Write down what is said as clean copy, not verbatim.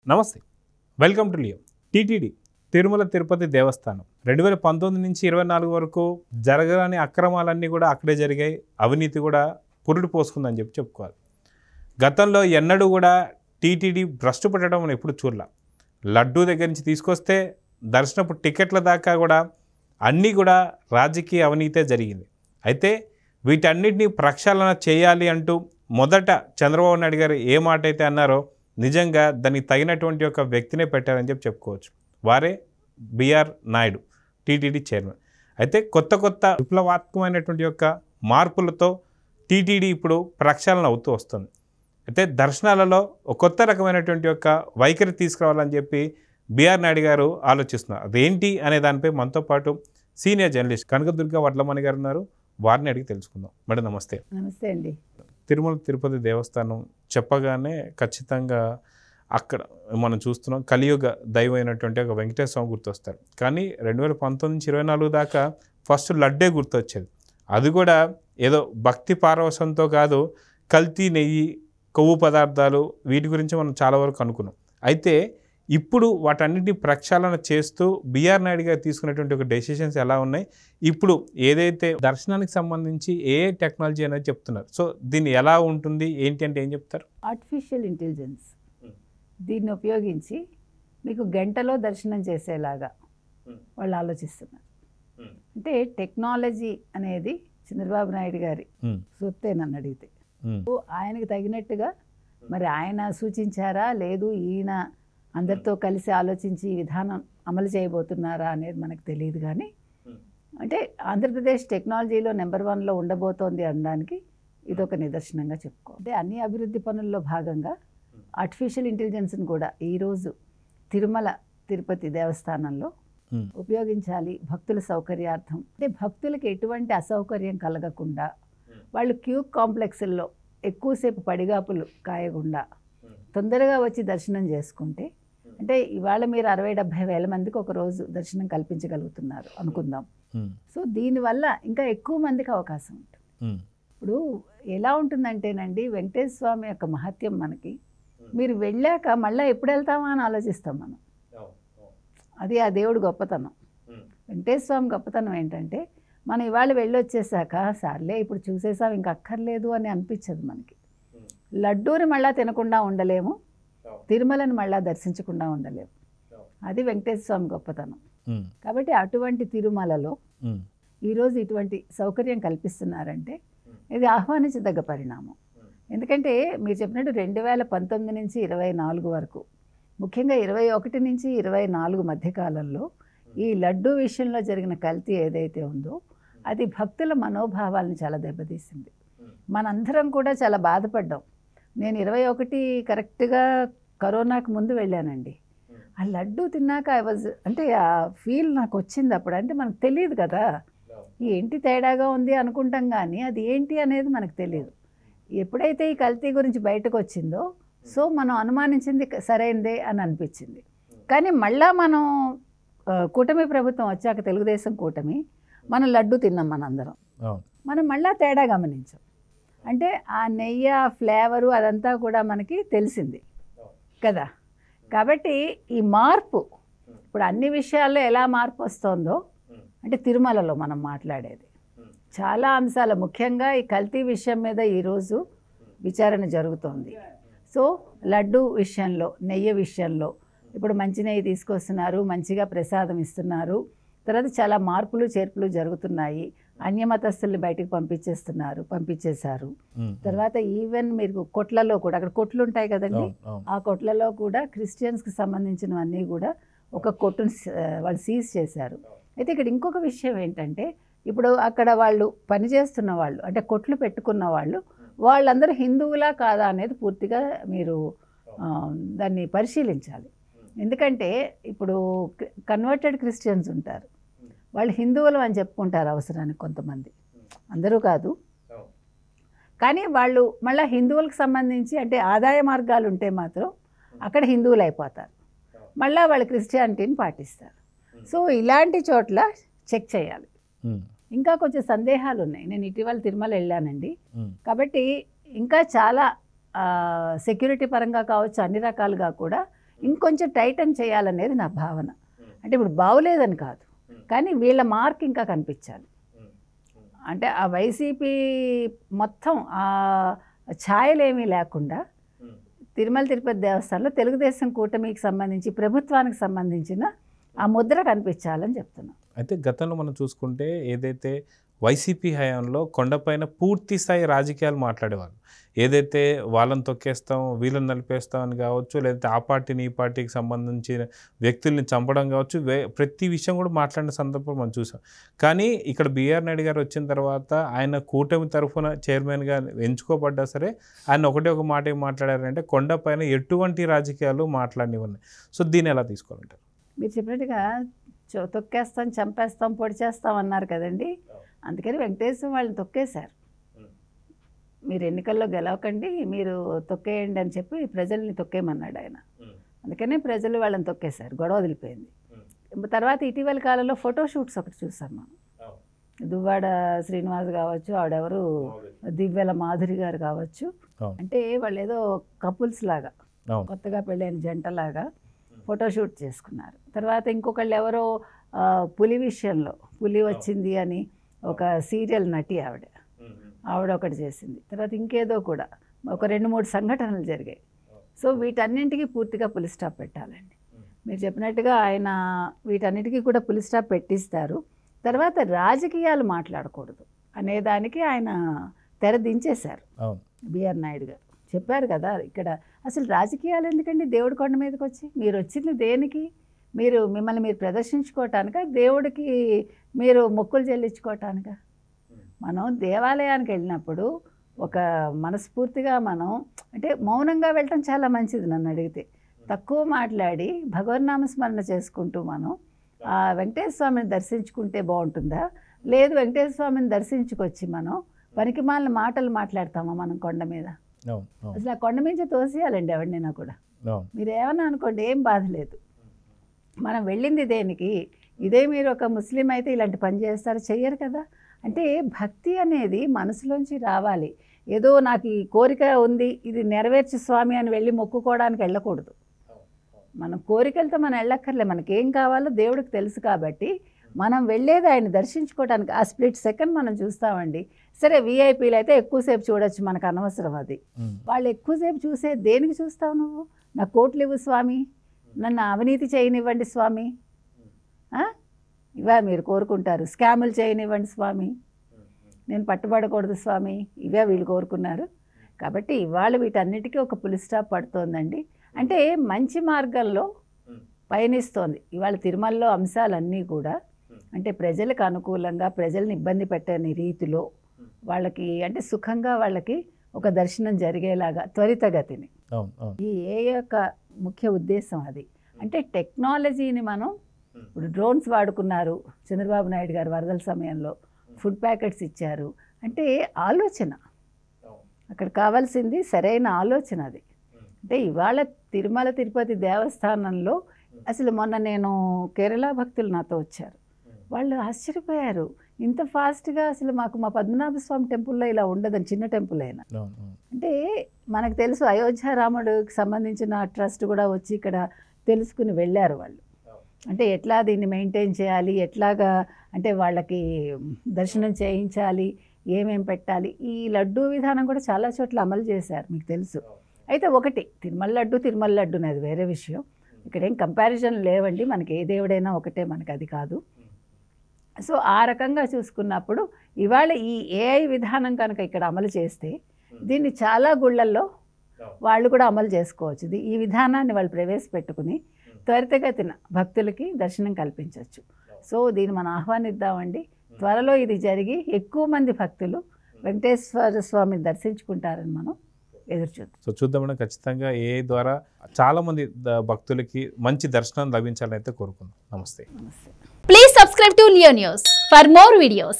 నమస్తే, welcome to Leo. TTD Tirumala Tirupati దేవస్థానం 2019 నుంచి 24 వరకు జరగని అక్రమాలన్నీ కూడా అక్కడే జరిగాయి. అవినీతి కూడా పురుడు పోసుకుందని చెప్పుకోవాలి. గతంలో ఎన్నడూ కూడా టీటీడీ భ్రష్టు పట్టడం మనం ఎప్పుడు చూడలే. లడ్డూ దగ్గర నుంచి తీసుకొస్తే దర్శనపు టికెట్ల దాకా కూడా అన్నీ కూడా రాజకీయ అవినీతే జరిగింది. అయితే వీటన్నిటిని ప్రక్షాళన చేయాలి అంటూ మొదట చంద్రబాబు నాయుడు గారు ఏ మాట అయితే అన్నారో నిజంగా దానికి తగినటువంటి ఒక వ్యక్తినే పెట్టారని చెప్పుకోవచ్చు. వారే బిఆర్ నాయుడు, టీటీడీ చైర్మన్. అయితే కొత్త విప్లవాత్మకమైనటువంటి యొక్క మార్పులతో టీటీడీ ఇప్పుడు ప్రక్షాళన అవుతూ వస్తుంది. అయితే దర్శనాలలో ఒక కొత్త రకమైనటువంటి యొక్క వైఖరి తీసుకురావాలని చెప్పి బిఆర్ నాయుడు గారు ఆలోచిస్తున్నారు. అదేంటి అనే దానిపై మనతో పాటు సీనియర్ జర్నలిస్ట్ కనకదుర్గ వడ్లమణి గారు ఉన్నారు. వారిని అడిగి తెలుసుకుందాం. మేడం నమస్తే. నమస్తే అండి. తిరుమల తిరుపతి దేవస్థానం చెప్పగానే ఖచ్చితంగా అక్కడ మనం చూస్తున్నాం కలియుగ దైవం అయినటువంటి ఒక వెంకటేశ్వర స్వామి గుర్తొస్తారు. కానీ 2019 నుంచి 24 దాకా ఫస్ట్ లడ్డే గుర్తొచ్చేది. అది కూడా ఏదో భక్తి పారవశంతో కాదు, కల్తీ నెయ్యి, కొవ్వు పదార్థాలు, వీటి గురించి మనం చాలా వరకు అనుకున్నాం. అయితే ఇప్పుడు వాటన్నిటిని ప్రక్షాళన చేస్తూ బిఆర్ నాయుడు గారు తీసుకున్నటువంటి ఒక డెసిషన్స్ ఎలా ఉన్నాయి, ఇప్పుడు ఏదైతే దర్శనానికి సంబంధించి ఏ టెక్నాలజీ అనేది చెప్తున్నారు, సో దీన్ని ఎలా ఉంటుంది ఏంటి అంటే ఏం చెప్తారు? ఆర్టిఫిషియల్ ఇంటెలిజెన్స్ దీన్ని ఉపయోగించి మీకు గంటలో దర్శనం చేసేలాగా వాళ్ళు ఆలోచిస్తున్నారు. అంటే టెక్నాలజీ అనేది చంద్రబాబు నాయుడు గారి సొత్తే నన్ను అడిగితే. ఆయనకు తగినట్టుగా మరి ఆయన సూచించారా లేదు ఈయన అందరితో కలిసి ఆలోచించి ఈ విధానం అమలు చేయబోతున్నారా అనేది మనకు తెలియదు. కానీ అంటే ఆంధ్రప్రదేశ్ టెక్నాలజీలో నెంబర్ 1లో ఉండబోతోంది అనడానికి ఇదొక నిదర్శనంగా చెప్పుకో. అంటే అన్ని అభివృద్ధి పనుల్లో భాగంగా ఆర్టిఫిషియల్ ఇంటెలిజెన్స్ని కూడా ఈరోజు తిరుమల తిరుపతి దేవస్థానంలో ఉపయోగించాలి భక్తుల సౌకర్యార్థం. అంటే భక్తులకి ఎటువంటి అసౌకర్యం కలగకుండా, వాళ్ళు క్యూ కాంప్లెక్స్ల్లో ఎక్కువసేపు పడిగాపులు కాయకుండా తొందరగా వచ్చి దర్శనం చేసుకుంటే, అంటే ఇవాళ మీరు 60-70 వేల మందికి ఒక రోజు దర్శనం కల్పించగలుగుతున్నారు అనుకుందాం. సో దీనివల్ల ఇంకా ఎక్కువ మందికి అవకాశం ఉంటుంది. ఇప్పుడు ఎలా ఉంటుందంటేనండి, వెంకటేశ్వర స్వామి యొక్క మహత్యం మనకి మీరు వెళ్ళాక మళ్ళీ ఎప్పుడు వెళ్తామా అని ఆలోచిస్తాం మనం. అది ఆ దేవుడు గొప్పతనం. వెంకటేశ్వర స్వామి గొప్పతనం ఏంటంటే మనం ఇవాళ వెళ్ళొచ్చేసాక సార్లే ఇప్పుడు చూసేసాం ఇంకా అక్కర్లేదు అని అనిపించదు మనకి. లడ్డూని మళ్ళా తినకుండా ఉండలేము, తిరుమలని మళ్ళా దర్శించకుండా ఉండలేము. అది వెంకటేశ్వర స్వామి గొప్పతనం. కాబట్టి అటువంటి తిరుమలలో ఈరోజు ఇటువంటి సౌకర్యం కల్పిస్తున్నారంటే ఇది ఆహ్వానించదగ్గ పరిణామం. ఎందుకంటే మీరు చెప్పినట్టు 2019 నుంచి 24 వరకు, ముఖ్యంగా 21 నుంచి 24 మధ్యకాలంలో ఈ లడ్డూ విషయంలో జరిగిన కల్తీ ఏదైతే ఉందో అది భక్తుల మనోభావాలను చాలా దెబ్బతీసింది. మనందరం కూడా చాలా బాధపడ్డాం. నేను 21 కరెక్ట్గా కరోనాకు ముందు వెళ్ళానండి. ఆ లడ్డూ తిన్నాక అంటే ఆ ఫీల్ నాకు వచ్చింది అప్పుడు. అంటే మనకు తెలియదు కదా ఏంటి తేడాగా ఉంది అనుకుంటాం, కానీ అది ఏంటి అనేది మనకు తెలియదు. ఎప్పుడైతే ఈ కల్తీ గురించి బయటకు వచ్చిందో సో మనం అనుమానించింది సరైందే అని అనిపించింది. కానీ మళ్ళా మనం కూటమి ప్రభుత్వం వచ్చాక, తెలుగుదేశం కూటమి, మనం లడ్డు తిన్నాం మనందరం. మనం మళ్ళా తేడా గమనించాం. అంటే ఆ నెయ్యి, ఆ ఫ్లేవరు అదంతా కూడా మనకి తెలిసింది కదా. కాబట్టి ఈ మార్పు ఇప్పుడు అన్ని విషయాల్లో ఎలా మార్పు వస్తుందో, అంటే తిరుమలలో మనం మాట్లాడేది చాలా అంశాలు, ముఖ్యంగా ఈ కల్తీ విషయం మీద ఈరోజు విచారణ జరుగుతోంది. సో లడ్డు విషయంలో, నెయ్యి విషయంలో ఇప్పుడు మంచి నెయ్యి తీసుకొస్తున్నారు, మంచిగా ప్రసాదం ఇస్తున్నారు. తర్వాత చాలా మార్పులు చేర్పులు జరుగుతున్నాయి. అన్యమతస్తుల్ని బయటకు పంపించేశారు. తర్వాత ఈవెన్ మీరు కొట్లలో కూడా, అక్కడ కొట్లు ఉంటాయి కదండి, ఆ కొట్లలో కూడా క్రిస్టియన్స్కి సంబంధించినవన్నీ కూడా ఒక కొట్టును వాళ్ళు సీజ్ చేశారు. అయితే ఇక్కడ ఇంకొక విషయం ఏంటంటే, ఇప్పుడు అక్కడ వాళ్ళు పనిచేస్తున్న వాళ్ళు, అంటే కొట్లు పెట్టుకున్న వాళ్ళందరూ హిందువులా కాదా అనేది పూర్తిగా మీరు దాన్ని పరిశీలించాలి. ఎందుకంటే ఇప్పుడు కన్వర్టెడ్ క్రిస్టియన్స్ ఉంటారు, వాళ్ళు హిందువులు అని చెప్పుకుంటారు అవసరానికి కొంతమంది, అందరూ కాదు. కానీ వాళ్ళు మళ్ళీ హిందువులకు సంబంధించి అంటే ఆదాయ మార్గాలు ఉంటే మాత్రం అక్కడ హిందువులు అయిపోతారు, మళ్ళీ వాళ్ళు క్రిస్టియానిటీని పాటిస్తారు. సో ఇలాంటి చోట్ల చెక్ చేయాలి. ఇంకా కొంచెం సందేహాలు ఉన్నాయి. నేను ఇటీవల తిరుమల వెళ్ళానండి, కాబట్టి ఇంకా చాలా సెక్యూరిటీ పరంగా కావచ్చు, అన్ని రకాలుగా కూడా ఇంకొంచెం టైటన్ చేయాలనేది నా భావన. అంటే ఇప్పుడు బాగులేదని కాదు, కానీ వీళ్ళ మార్క్ ఇంకా కనిపించాలి. అంటే ఆ వైసీపీ మొత్తం ఆ ఛాయలేమీ లేకుండా తిరుమల తిరుపతి దేవస్థానంలో తెలుగుదేశం కూటమికి సంబంధించి ప్రభుత్వానికి సంబంధించిన ఆ ముద్ర కనిపించాలని చెప్తున్నాం. అయితే గతంలో మనం చూసుకుంటే ఏదైతే వైసీపీ హయాంలో కొండపైన పూర్తి స్థాయి రాజకీయాలు మాట్లాడేవాళ్ళు. ఏదైతే వాళ్ళని తొక్కేస్తాం, వీళ్ళని నలిపేస్తాం అని కావచ్చు, లేదంటే ఆ పార్టీని ఈ పార్టీకి సంబంధించిన వ్యక్తుల్ని చంపడం కావచ్చు, ప్రతి విషయం కూడా మాట్లాడిన సందర్భం మనం చూసాం. కానీ ఇక్కడ బిఆర్ నాయుడు గారు వచ్చిన తర్వాత ఆయన కూటమి తరఫున చైర్మన్గా ఎంచుకోబడ్డా సరే ఆయన ఒకటే ఒక మాట ఏం మాట్లాడారంటే కొండపైన ఎటువంటి రాజకీయాలు మాట్లాడినవన్నీ. సో దీన్ని ఎలా తీసుకోవాలంటారు? మీరు చెప్పినట్టుగా తొక్కేస్తాం, చంపేస్తాం, పొడి చేస్తాం అన్నారు కదండి. అందుకని వెంకటేశ్వర వాళ్ళని తొక్కేశారు. మీరు ఎన్నికల్లో గెలవకండి, మీరు తొక్కేయండి అని చెప్పి ప్రజల్ని తొక్కేయమన్నాడు ఆయన. అందుకనే ప్రజలు వాళ్ళని తొక్కేశారు, గొడవ వదిలిపోయింది. తర్వాత ఇటీవల కాలంలో ఫోటోషూట్స్ ఒకటి చూసాం మనం. దువ్వాడ శ్రీనివాస్ కావచ్చు, ఆవిడెవరు దివ్యల మాధురి గారు కావచ్చు, అంటే వాళ్ళు ఏదో కపుల్స్ లాగా కొత్తగా పెళ్ళైన జంటలాగా ఫోటోషూట్ చేసుకున్నారు. తర్వాత ఇంకొకళ్ళు ఎవరో పులి విషయంలో, పులి వచ్చింది అని ఒక సీరియల్ నటి ఆవిడ ఒకటి చేసింది. తర్వాత ఇంకేదో కూడా ఒక 2-3 సంఘటనలు జరిగాయి. సో వీటన్నింటికి పూర్తిగా పులి స్టాప్ పెట్టాలండి. మీరు చెప్పినట్టుగా ఆయన వీటన్నిటికీ కూడా పులి స్టాప్ పెట్టిస్తారు. తర్వాత రాజకీయాలు మాట్లాడకూడదు అనేదానికి ఆయన తెర దించేశారు. బిఆర్ నాయుడు గారు చెప్పారు కదా, ఇక్కడ అసలు రాజకీయాలు ఎందుకండి? దేవుడి కొండ మీదకి వచ్చి మీరు వచ్చింది దేనికి? మిమ్మల్ని మీరు ప్రదర్శించుకోవటానిక, దేవుడికి మీరు మొక్కులు చెల్లించుకోవటానిక? మనం దేవాలయానికి వెళ్ళినప్పుడు ఒక మనస్ఫూర్తిగా మనం అంటే మౌనంగా వెళ్ళటం చాలా మంచిది. నన్ను అడిగితే తక్కువ మాట్లాడి భగవన్నామస్మరణ చేసుకుంటూ మనం ఆ వెంకటేశ్వర స్వామిని దర్శించుకుంటే బాగుంటుందా? లేదు వెంకటేశ్వర స్వామిని దర్శించుకొచ్చి మనం పనికిమాలిన మాటలు మాట్లాడతామా మనం కొండ మీద? అసలు ఆ కొండ మీద తోసేయాలండి ఎవరినైనా కూడా. మీరు ఏమన్నా అనుకోండి, ఏం బాధ లేదు. మనం వెళ్ళింది దేనికి? ఇదే మీరు ఒక ముస్లిం అయితే ఇలాంటి పని చేస్తారు, చెయ్యరు కదా. అంటే భక్తి అనేది మనసులోంచి రావాలి. ఏదో నాకు ఈ కోరిక ఉంది, ఇది నెరవేర్చు స్వామి అని వెళ్ళి మొక్కుకోవడానికి వెళ్ళకూడదు. మనం కోరికలతో మనం వెళ్ళక్కర్లే, మనకేం కావాలో దేవుడికి తెలుసు. కాబట్టి మనం వెళ్ళేది ఆయన దర్శించుకోవడానికి. ఆ స్ప్లిట్ సెకండ్ మనం చూస్తామండి. సరే వీఐపీలు అయితే ఎక్కువసేపు చూడొచ్చు, మనకు అనవసరం అది. వాళ్ళు ఎక్కువసేపు చూసే దేనికి చూస్తావు నువ్వు? నా కోట్లు ఇవ్వు స్వామి, నన్ను అవినీతి చేయనివ్వండి స్వామి, ఇవే మీరు కోరుకుంటారు. స్కాములు చేయనివ్వండి స్వామి, నేను పట్టుబడకూడదు స్వామి, ఇవే వీళ్ళు కోరుకున్నారు. కాబట్టి ఇవాళ వీటన్నిటికీ ఒక పులి స్టాప్ పడుతోందండి. అంటే మంచి మార్గంలో పయనిస్తోంది ఇవాళ తిరుమలలో అంశాలన్నీ కూడా. అంటే ప్రజలకు అనుకూలంగా, ప్రజల్ని ఇబ్బంది పెట్టని రీతిలో వాళ్ళకి అంటే సుఖంగా వాళ్ళకి ఒక దర్శనం జరిగేలాగా త్వరితగతిని. ఈ యొక్క ముఖ్య ఉద్దేశం అది. అంటే టెక్నాలజీని మనం ఇప్పుడు డ్రోన్స్ వాడుకున్నారు చంద్రబాబు నాయుడు గారు వరదల సమయంలో, ఫుడ్ ప్యాకెట్స్ ఇచ్చారు. అంటే ఆలోచన అక్కడ కావాల్సింది, సరైన ఆలోచన అది. అంటే ఇవాళ తిరుమల తిరుపతి దేవస్థానంలో అసలు మొన్న నేను కేరళ భక్తులు నాతో వచ్చారు, వాళ్ళు ఆశ్చర్యపోయారు. ఇంత ఫాస్ట్గా అసలు మాకు మా పద్మనాభ స్వామి టెంపుల్లో ఇలా ఉండదని, చిన్న టెంపుల్ అయినా. అంటే మనకు తెలుసు అయోధ్య రాముడికి సంబంధించిన ట్రస్ట్ కూడా వచ్చి ఇక్కడ తెలుసుకుని వెళ్ళారు వాళ్ళు. అంటే ఎట్లా దీన్ని మెయింటైన్ చేయాలి, ఎట్లాగా అంటే వాళ్ళకి దర్శనం చేయించాలి, ఏమేం పెట్టాలి, ఈ లడ్డూ విధానం కూడా చాలా చోట్ల అమలు చేశారు, మీకు తెలుసు. అయితే ఒకటి తిరుమల లడ్డు అది వేరే విషయం. ఇక్కడేం కంపారిజన్ లేవండి, మనకి ఏ దేవుడైనా ఒకటే, మనకి అది కాదు. సో ఆ రకంగా చూసుకున్నప్పుడు ఇవాళ ఈ ఏఐ విధానం కనుక ఇక్కడ అమలు చేస్తే దీన్ని చాలా గుళ్ళల్లో వాళ్ళు కూడా అమలు చేసుకోవచ్చు. ఈ విధానాన్ని వాళ్ళు ప్రవేశపెట్టుకుని త్వరితగతిన భక్తులకి దర్శనం కల్పించవచ్చు. సో దీన్ని మనం ఆహ్వానిద్దామండి. త్వరలో ఇది జరిగి ఎక్కువ మంది భక్తులు వెంకటేశ్వర స్వామిని దర్శించుకుంటారని మనం ఎదురు చూద్దాం. సో చూద్దామని ఖచ్చితంగా ఏఐ ద్వారా చాలామంది భక్తులకి మంచి దర్శనం లభించాలని అయితే కోరుకుందాం. నమస్తే. Please subscribe to Leo News for more videos.